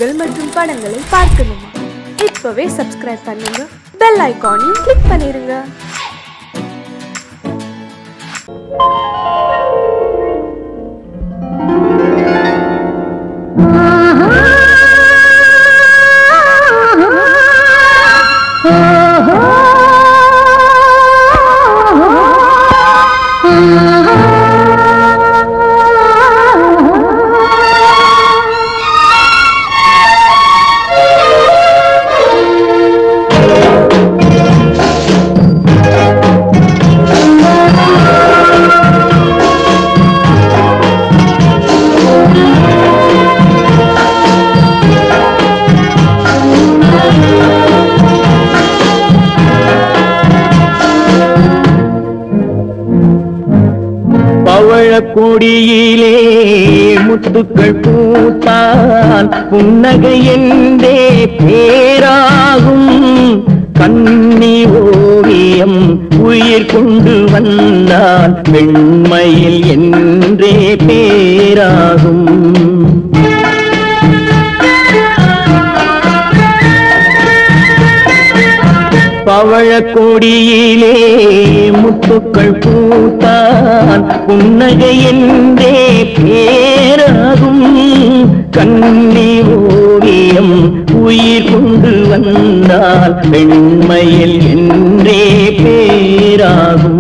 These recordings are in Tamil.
நிகழ்ச்சிகள் மற்றும் படங்களை பார்க்கணுமா? இப்பவே சப்ஸ்கிரைப் பண்ணுங்க, பெல் ஐகானையும் கிளிக் பண்ணிருங்க. கொடியிலே முத்துக்கள் பூத்தால் புன்னகை என்றே பேராகும். கண்ணி ஓவியம் உயிர் கொண்டு வந்தால் வெண்மையில் என்றே பேராகும். பவழக்கொடியிலே முத்துக்கள் பூத்தான் புன்னகை என்றே பேராகும். கண்ணி ஓவியம் உயிர் கொண்டு வந்தால் வெண்மையில் என்றே பேராகும்.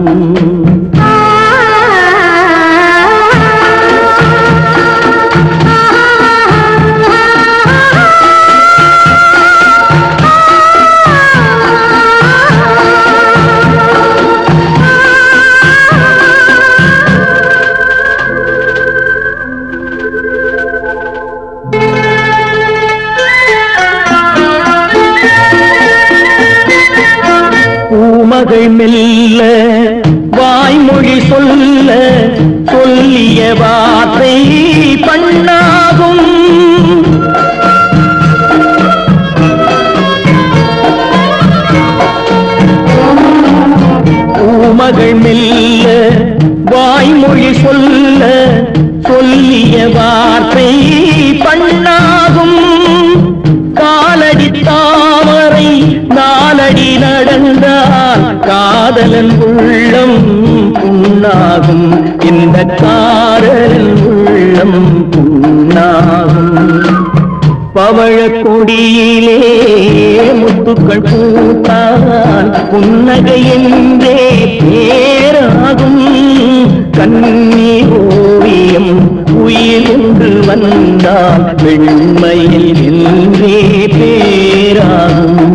மகள் மெல்ல வாய்மொழி சொல்ல சொல்லிய வார்த்தை பண்ணாகும். பூமகள் மெல்ல வாய்மொழி சொல்ல சொல்லிய வார்த்தை பண்ணாகும். காலடி தாமரை நாலடி நடந்தால் காதலன் உள்ளம் புண்ணாகும். இந்த காதலன் உள்ளம் புண்ணாகும். பவழக்கொடியிலே முத்துக்கள் பூத்தால் புன்னகை என்றே பேராகும். கண்ணி ஓவியம் உயிர் கொண்டு வந்தால் வெண்மையில் என்றே பேராகும்.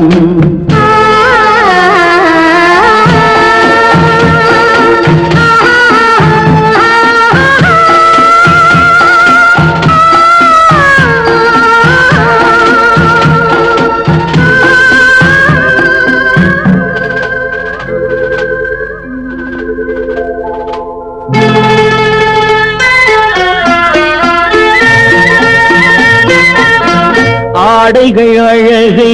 ஆடைகள் அழகை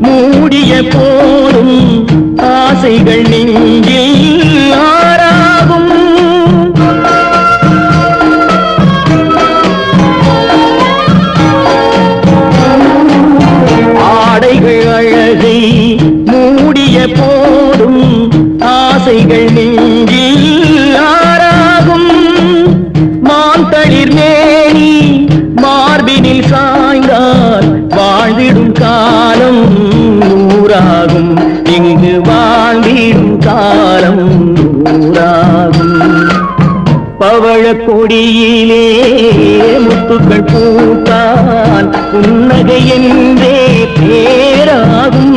மூடிய போதும் ஆசைகள் நெஞ்சில் ஆறாகும். ஆடைகள் அழகை மூடிய போதும் ஆசைகள் நெஞ்சில் ஆறாகும். மாந்தளிர் மேனி மார்பினில் சாய்ந்தால் வாழ்ந்திடும் காலம் நூறாகும். இங்கு வாழ்ந்திடும் காலம் நூறாகும். பவழக்கொடியிலே முத்துக்கள் பூத்தால் புன்னகை என்றே பேராகும்.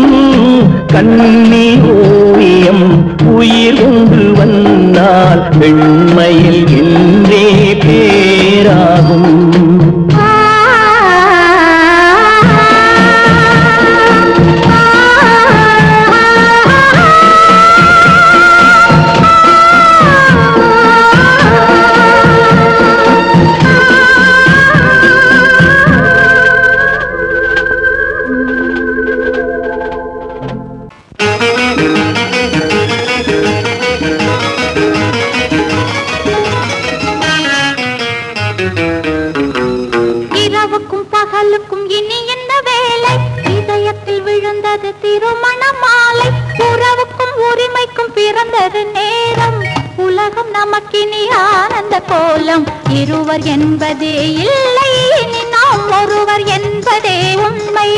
கண்ணி ஓவியம் உயிர் கொண்டு வந்தால் வெண்மையில் என்றே பேராகும். உறவுக்கும் இனி என்ன வேலை? இதயத்தில் விழுந்தது திருமண மாலை. உறவுக்கும் உரிமைக்கும் பிறந்தது நேரம். உலகம் நமக்கினி ஆனந்த கோலம். இருவர் என்பதே இல்லை, இனி நாம் ஒருவர் என்பதே உண்மை.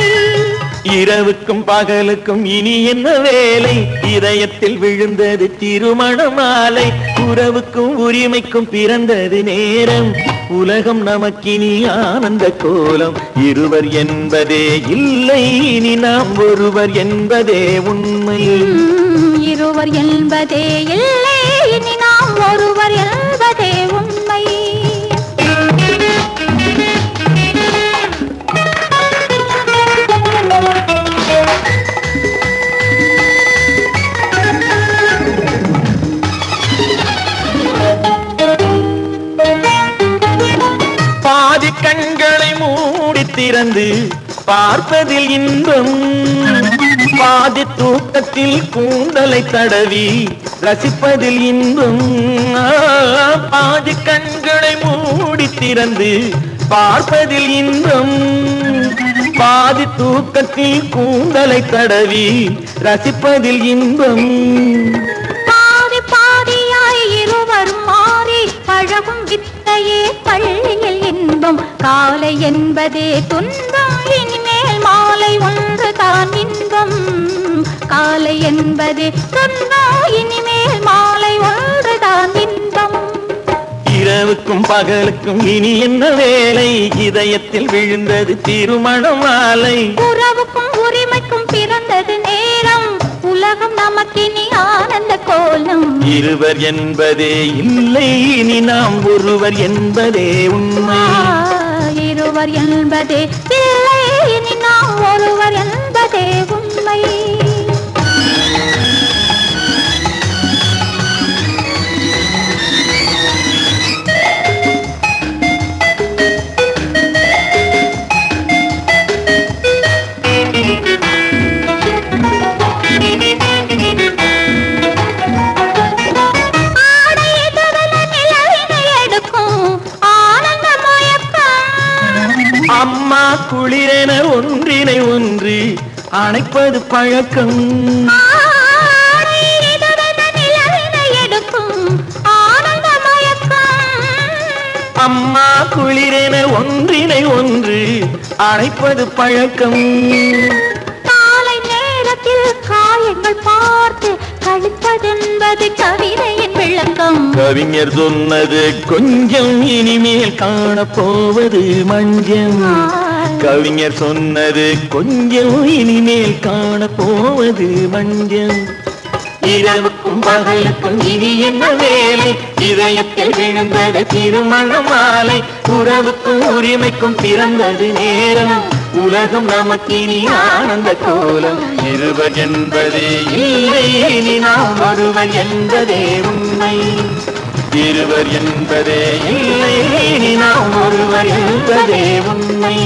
இரவுக்கும் பகலுக்கும் இனி என்ன வேலை? இதயத்தில் விழுந்தது திருமண மாலை. உறவுக்கும் உரிமைக்கும் பிறந்தது நேரம். உலகம் நமக்கினி ஆனந்த கோலம். இருவர் என்பதே இல்லை, இனி நாம் ஒருவர் என்பதே உண்மை. இருவர் என்பதே இல்லை, இனி நாம் ஒருவர் என்பதே உண்மை. பாதி கண்களை மூடி திறந்து பார்ப்பதில் இன்பம். பாதி தூக்கத்தில் கூந்தலை தடவி ரசிப்பதில் இன்பம். பாதி கண்களை மூடி திறந்து பார்ப்பதில் இன்பம். பாதி தூக்கத்தில் கூந்தலை தடவி ரசிப்பதில் இன்பம். பாதி பாதியாய் இருவர் மாறி பழகும் வித்தையே பள்ளியில் இன்பம். காலை என்பதே துன்பம், இனிமேல் மாலை ஒன்று தான் இன்பம். காலை என்பதே துன்பம், இனிமேல் மாலை ஒன்று தான் இன்பம். இரவுக்கும் பகலுக்கும் இனி என்ன வேலை? இதயத்தில் விழுந்தது திருமண மாலை. உறவுக்கும் உரிமைக்கும் பிறந்தது நேரம். உலகம் நமக்கினி ஆனந்த கோலம். இருவர் என்பதே இல்லை, இனி நாம் ஒருவர் என்பதே உண்மை. இருவர் என்பதே இல்லை, இனி நாம் ஒருவர் என்பதே உண்மை. அம்மா குளிரென ஒன்றினை ஒன்று அணைப்பது பழக்கம். அம்மா குளிரென ஒன்றினை ஒன்று அணைப்பது பழக்கம். காலை நேரத்தில் காயங்கள் பார்த்து கழிப்பதென்பது கவிதையின் விளக்கம். கவிஞர் சொன்னது கொஞ்சம், இனிமேல் காணப்போவது மஞ்சம். கவிஞர் சொன்னது கொஞ்சம், இனிமேல் காணப்போவது மஞ்சம். இரவுக்கும் பகலுக்கும் இனி என்ன வேலை? இதயத்தில் விழுந்தது திருமண மாலை. உறவுக்கும் உரிமைக்கும் பிறந்தது நேரம். உலகம் நமக்கினி ஆனந்த கோலம். இருவர் என்பதே இல்லை, இனி நாம் ஒருவர் என்பதே உண்மை. இருவர் என்பதே இல்லை, இனி நாம் ஒருவர் என்பதே உண்மை.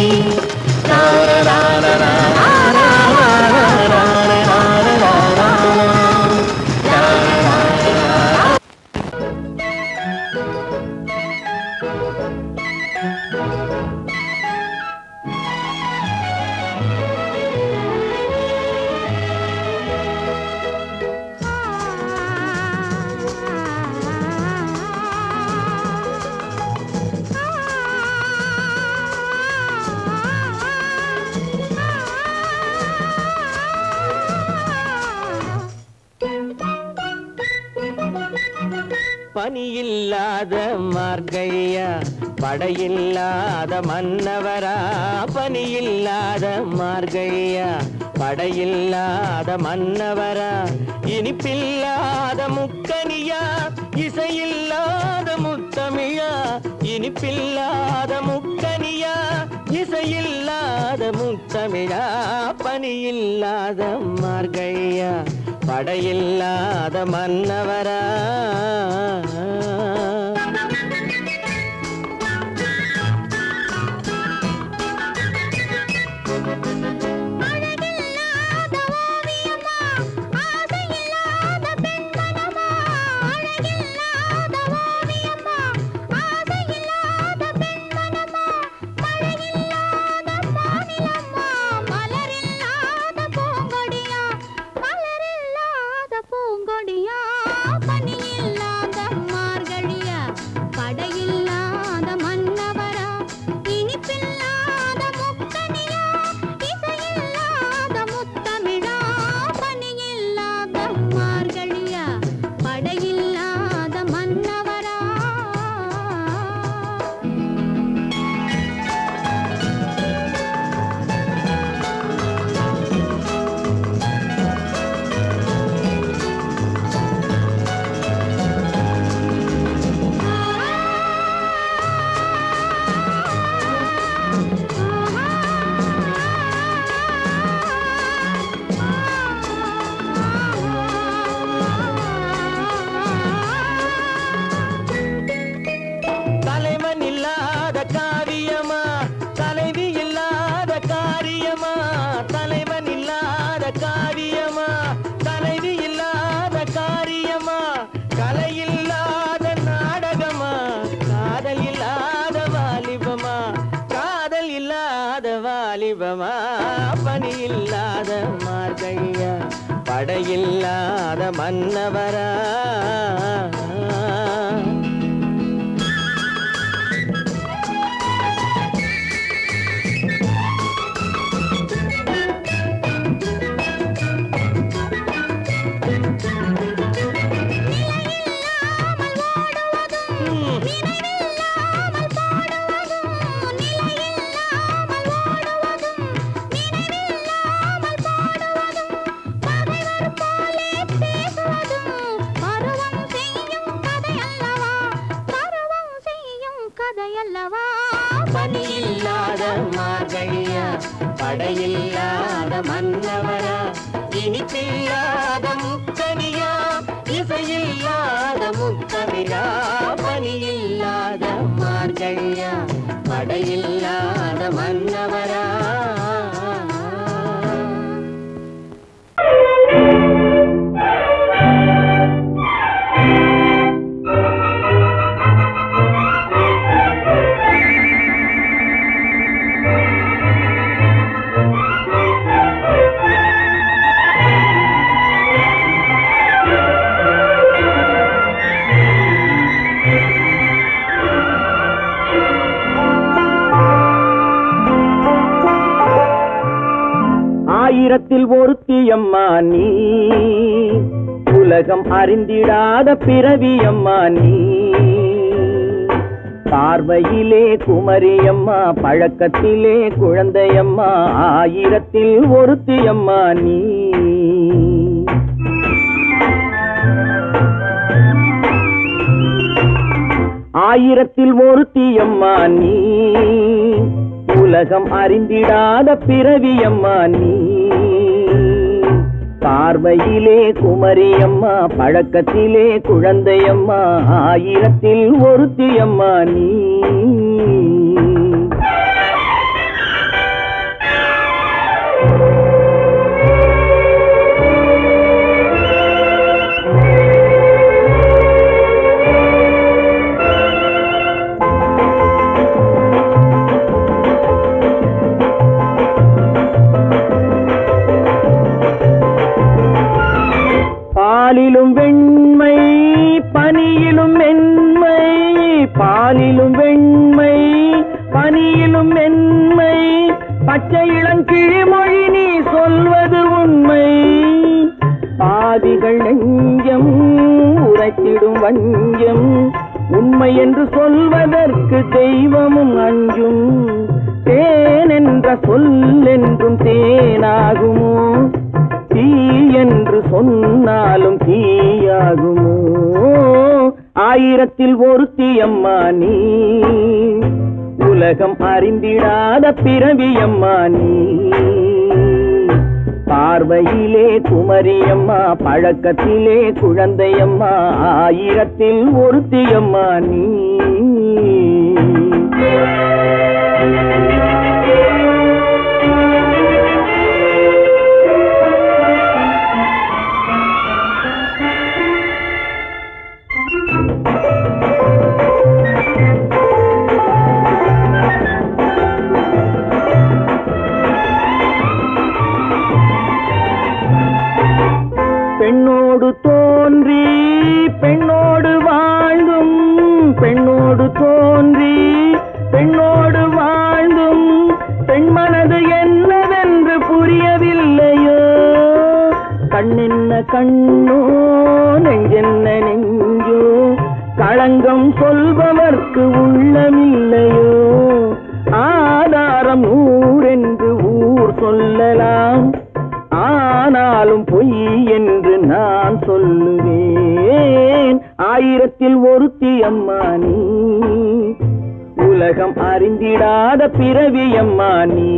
பனியில்லாத மார்கழியா, படையில்லாத மன்னவரா. பனியில்லாத மார்கழியா, படையில்லாத மன்னவரா. இனிப்பில்லாத முக்கனியா, இசையில்லாத முத்தமிழா. இனிப்பில்லாத முக்கனியா, இசையில்லாத முத்தமிழா. பனியில்லாத மார்கழியா, படையில்லாத மன்னவரா. இல்லாத வாலிபமா பணி இல்லாத மார்கழியா படையில்லாத மன்னவரா பணியில்லாத மார்கழியா படையில்லாத மன்னவரா இனிப்பில்லாத முக்கனியா இசையில்லாத முத்தமிழா பணியில்லாத மார்கழியா படையில்லாத மன்னவரா ஆயிரத்தில் ஒருத்தியம்மா நீ உலகம் அறிந்திடாத பிறவியம்மா நீ பார்வையிலே குமரியம்மா பழக்கத்திலே குழந்தையம்மா ஆயிரத்தில் ஒருத்தியம்மா நீ ஆயிரத்தில் ஒருத்தியம்மா நீ உலகம் அறிந்திடாத பிறவியம்மா நீ பார்வையிலே குமரியம்மா பழக்கத்திலே குழந்தையம்மா ஆயிரத்தில் ஒருத்தியம்மா நீ பாலிலும் வெண்மை பனியிலும் மென்மை பாலிலும் வெண்மை பனியிலும் மென்மை பச்சை இளங்கிழிமொழி நீ சொல்வது உண்மை பாதிகள் நெஞ்சம் உரைத்திடும் வஞ்சம் உண்மை என்று சொல்வதற்கு தெய்வமும் அஞ்சும் தேன் என்ற சொல் என்றும் தேனாகுமோ தீ என்று சொன்னாலும் தீயாகுமோ ஆயிரத்தில் ஒருத்தியம்மா நீ உலகம் அறிந்திடாத பிறவியம்மா நீ பார்வையிலே குமரியம்மா பழக்கத்திலே குழந்தையம்மா ஆயிரத்தில் ஒருத்தியம்மா நீ பெண்ணோடு தோன்றி பெண்ணோடு வாழ்ந்தும் பெண்ணோடு தோன்றி பெண்ணோடு வாழ்ந்தும் பெண்மனது என்னவென்று புரியவில்லையோ கண்ணென்ன கண்ணோ நெஞ்சென்ன நெஞ்சோ களங்கம் சொல்பவர்க்கு உள்ளமில்லையோ ஆதாரம் ஊரென்று ஊர் சொல்லலாம் ஆனாலும் பொய் என்று நான் சொல்லுவேன் ஆயிரத்தில் ஒருத்தியம்மா நீ உலகம் அறிந்திடாத பிறவியம்மா நீ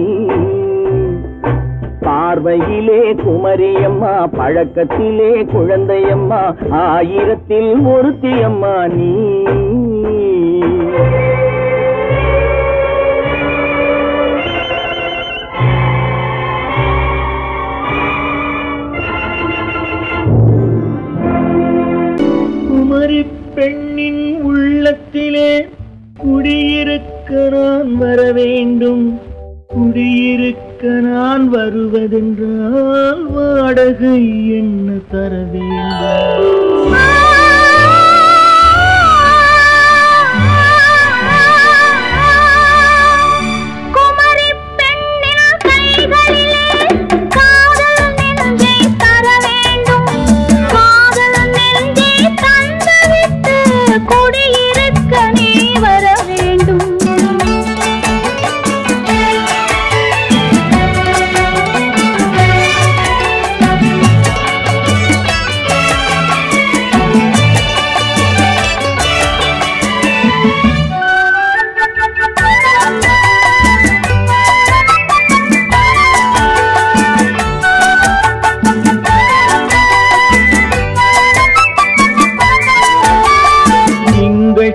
பார்வையிலே குமரியம்மா பழக்கத்திலே குழந்தையம்மா ஆயிரத்தில் ஒருத்தியம்மா நீ குமரி பெண்ணின் உள்ளத்திலே குடியிருக்க நான் வர வேண்டும் குடியிருக்க நான் வருவதென்றால் வாடகை என்ன தர வேண்டும்?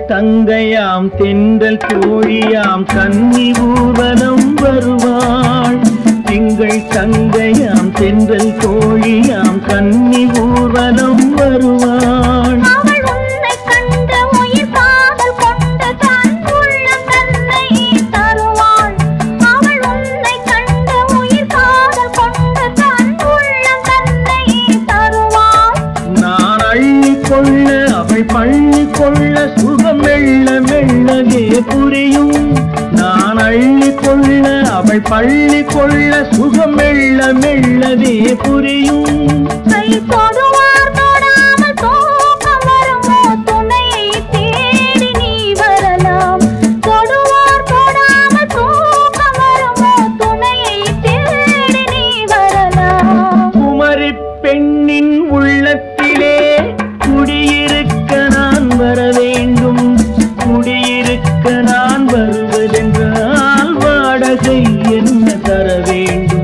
தங்கையாம் தென்றல் தோழியாம் கன்னி ஊர்வலம் வருவாள். திங்கள் தங்கையாம் தென்றல் தோழியாம் கன்னி ஊர்வலம் வருவாள். நான் அள்ளிக்கொள்ள அவள் பள்ளிக்கொள்ள சுகம் மெல்ல மெல்லவே புரியும். நான் அள்ளிக்கொள்ள அவள் பள்ளிக்கொள்ள சுகம் மெல்ல மெல்லவே புரியும். கை தொடுவார் தொடாமல் தூக்கம் வருமோ துணையை தேடி நீ வரலாம். தொடுவார் தொடாமல் தூக்கம் வருமோ துணையை தேடி நீ வரலாம். குமரி பெண்ணின் உள்ளத்திலே குடியிருக்க நான் வர வேண்டும். குடியிருக்க நான் வருவதென்றால் வாடகை என்ன தர வேண்டும்?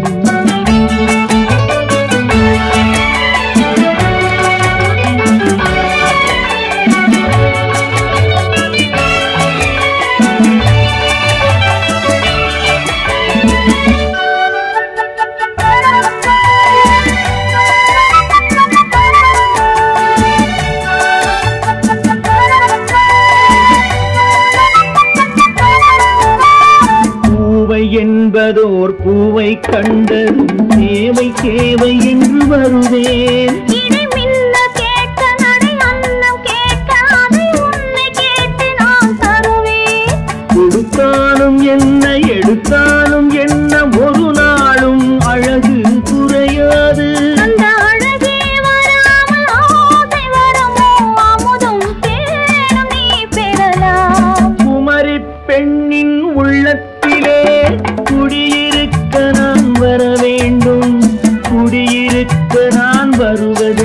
என்பதோர் பூவை கண்டதும் தேவை தேவை என்று வருவேன். இதை மின்ன கேட்க நடை அன்னம் கேட்க அதை உன்னை கேட்டு நான் தருவேன். கொடுத்தாலும் என்ன எடுத்தாலும் என்ன ஒரு நாளும் அழகு குறையாது. அந்த அழகே வராமல் ஆசை வருமோ அமுதும் தேனும் நீ பெறலாம். குமரி பெண்ணின் உள்ளத்திலே குடியிருக்க நான் வர வேண்டும். குடியிருக்க நான் வருவது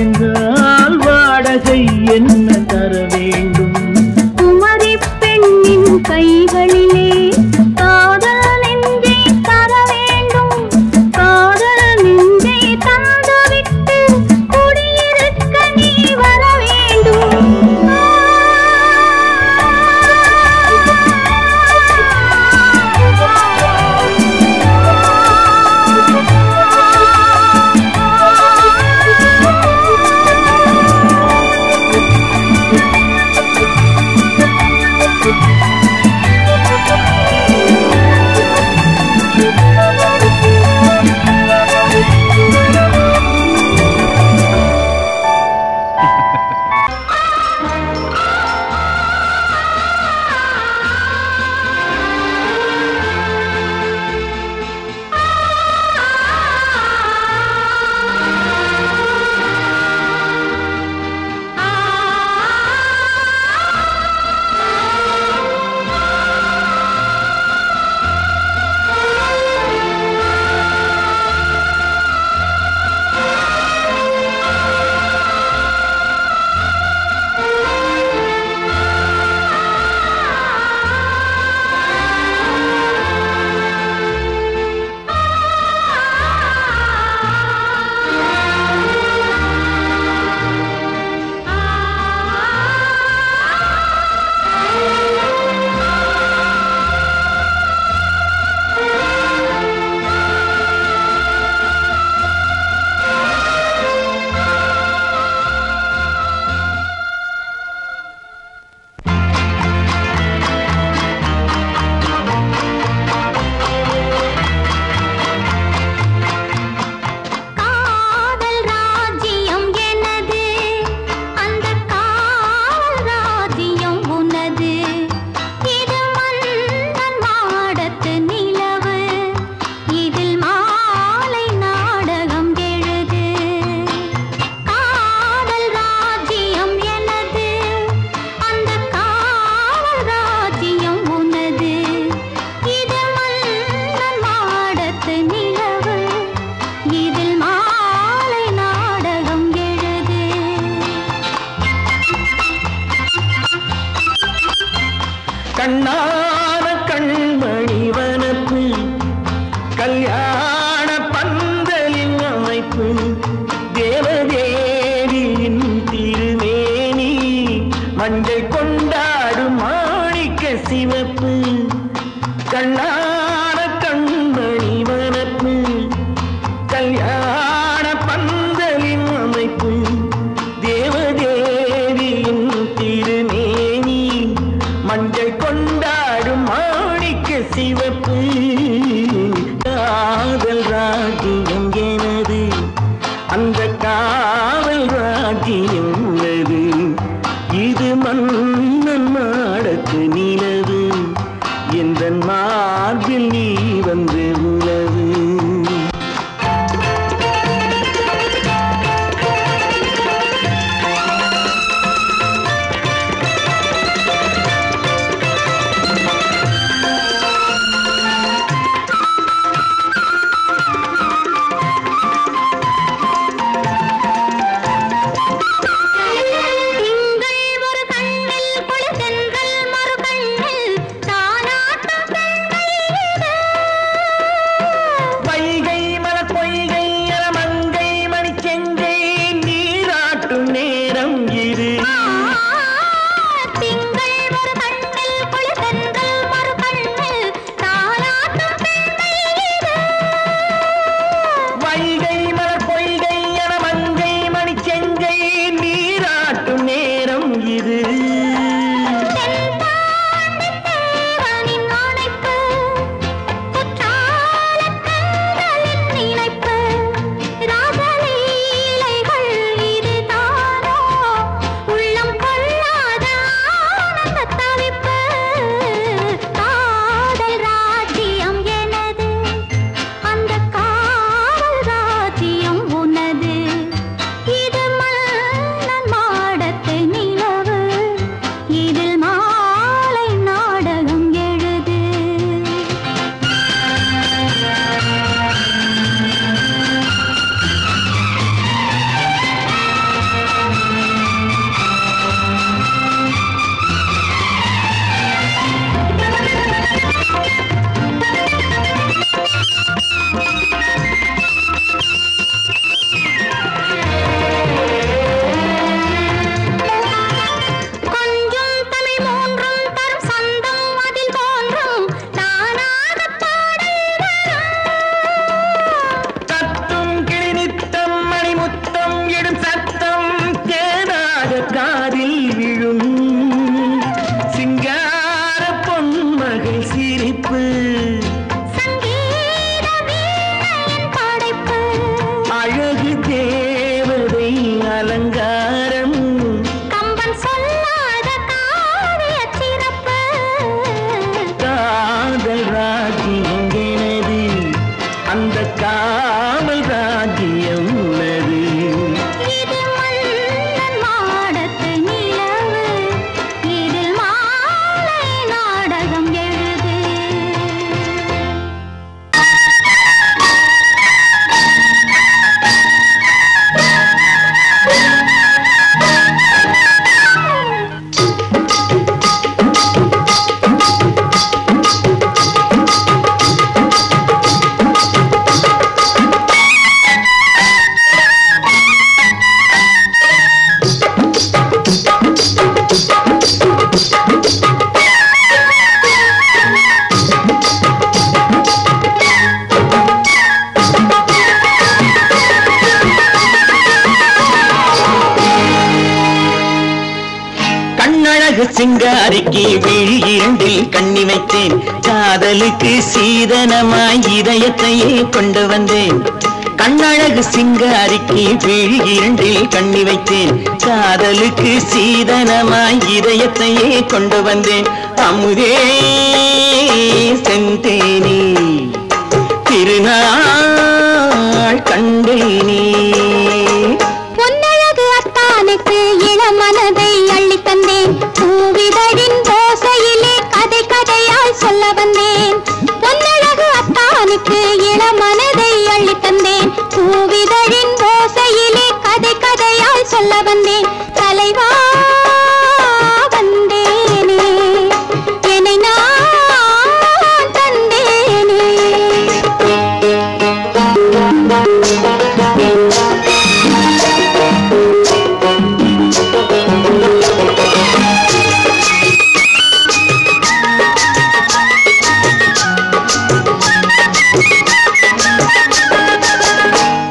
அந்த காமல் ராஜ்யம் உள்ளது. இது மன்னன் மாடத்து நிலவு, இதில் மாலை நாடகம் எழுது. சிங்காரிக்கு விழி இரண்டில் கண்ணி வைத்தேன், காதலுக்கு சீதனமாய் இதயத்தையே கொண்டு வந்தேன். கண்ணழகு சிங்காரிக்கு விழி இரண்டில் கண்ணி வைத்தேன், காதலுக்கு சீதனமாய் இதயத்தையே கொண்டு வந்தேன். அமுதே செந்தேனே திருநாள் கண்டேனே. பொன்னழகு அத்தானுக்கு இளமனதை அள்ளி தந்தேன், பூவிதழின் ஓசையிலே கதை கதையாய் சொல்ல வந்தேன். பொன்னழகு அத்தானுக்கு இளமனதை அள்ளி தந்தேன், பூவிதழின் ஓசையிலே கதை கதையாய் சொல்ல வந்தேன். தலைவா வந்தேனே, என்னை நான் தந்தேனே.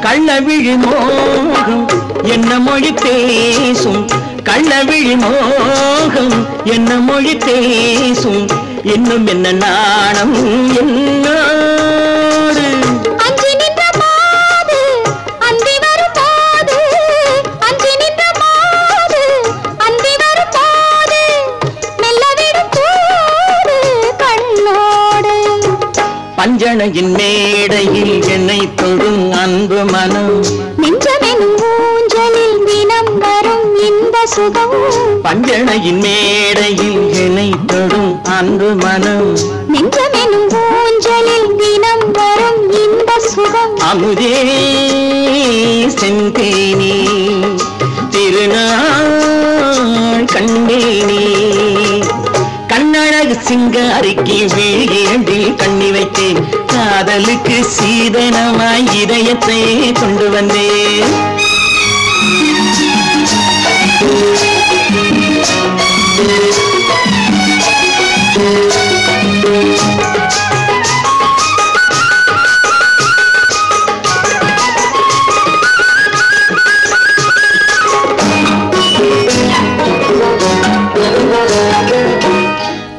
கள்ளவிழி மோகம் என்ன மொழி பேசும், கள்ளவிழி மோகம் என்ன மொழி பேசும், இன்னும் என்ன நாணம் என்னோடு. அஞ்சி நின்ற மாது அந்தி வரும் போது, அஞ்சி நின்ற மாது அந்தி வரும் போது, மெல்ல விடும் போது கண்ணோடு. பஞ்சணையின் மேடையில் என்னை தொடும் அன்பு மனம், நெஞ்சமெனும் ஊஞ்சலில் தினம் வரும் இன்ப சுகம். பஞ்சணையின் மேடையில் என்னை தொடும் அன்பு மனம், நெஞ்சமெனும் ஊஞ்சலில் தினம் வரும் இன்ப சுகம். அமுதே செந்தேனே திருநாள் கண்டேனே. கண்ணழகு சிங்காரிக்கு விழி இரண்டில் கண்ணி வைத்தேன், காதலுக்கு சீதனமாய் இதயத்தை கொண்டு வந்தேன்.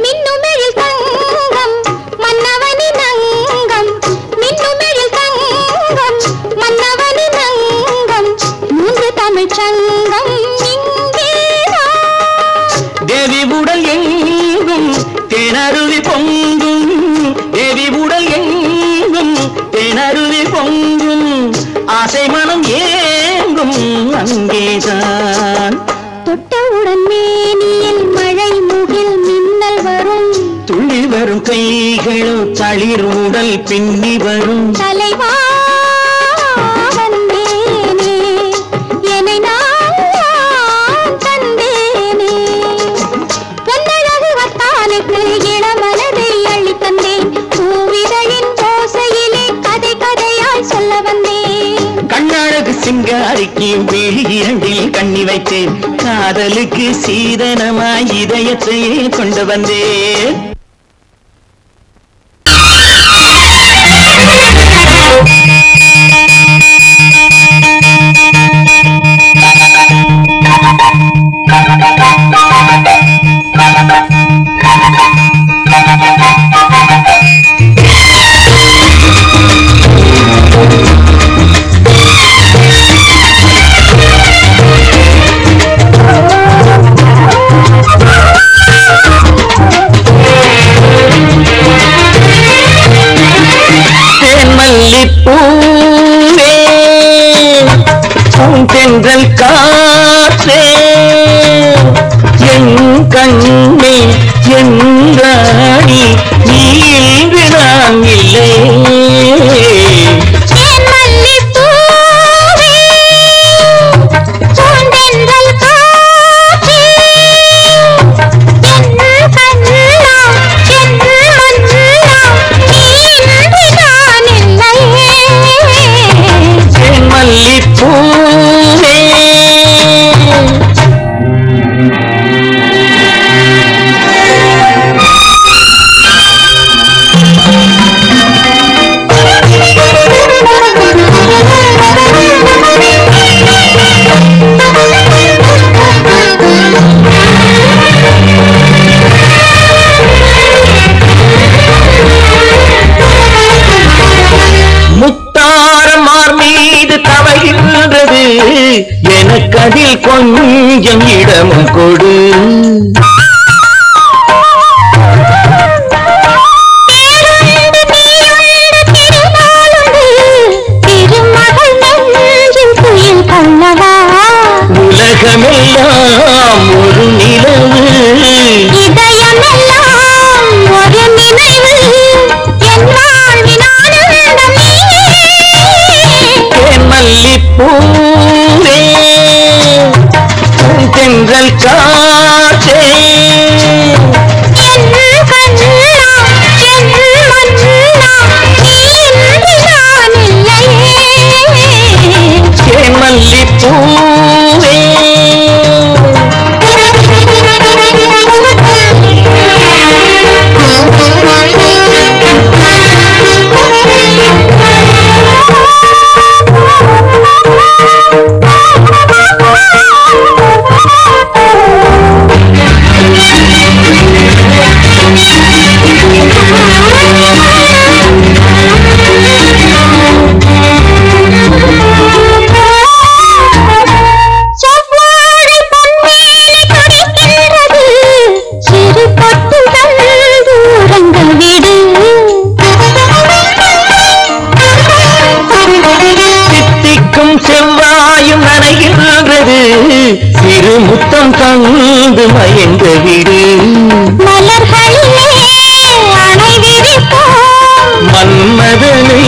மின்னுமெழில் தங்கம் மன்னவனின் அங்கம், மின்னுமெழில் தங்கம் மன்னவனின் அங்கம், மூன்று தமிழ்ச் சங்கம் இங்கேதான். தேவி உடல் எங்கும் தேனருவி பொங்கும், தேவி உடல் எங்கும் தேனருவி பொங்கும், ஆசை மனம் ஏங்கும் அங்கேதான். தொட்டவுடன் மேனியில் மழை முகில் மின்னல் வரும், துள்ளி வரும் கைகளோ தளிர் உடல் பின்னி வரும். தலைவா வந்தேனே, என்னை நான் தந்தேனே. பொன்னழகு வத்தானுக்கு இளமனதை அள்ளி தந்தேன், பூவிதழின் ஓசையிலே கதை கதையாய் சொல்ல வந்தேன். கண்ணழகு சிங்காரிக்கு விழி இரண்டில் கண்ணி வைத்தேன், காதலுக்கு சீதனமாய் இதயத்தையே கொண்டு வந்தேன். மல்லிப்பூவே தென்றல் காற்றே என் கண்ணே என் ராணி நீ இன்று நான் இல்லை எனக்கதில் கொஞ்சம் இடமும் கொடு உலகமெல்லாம் ஒரு நிலவு இதயமெல்லாம் ஒரு நினைவு என் வாழ்வின் ஆனந்தமே மல்லிப்பூவே தென்றல் காற்றே மல்லிப்பூவே செவ்வாயும் நனைகின்றது சிறு முத்தம் தந்து மயங்க விடு மன்மதனை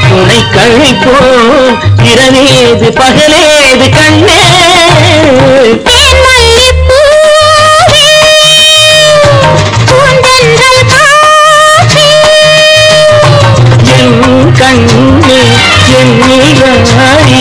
துணை கழிப்போம் இரவேது பகலேது கண்ணே என் கண்ணே என் நீராடி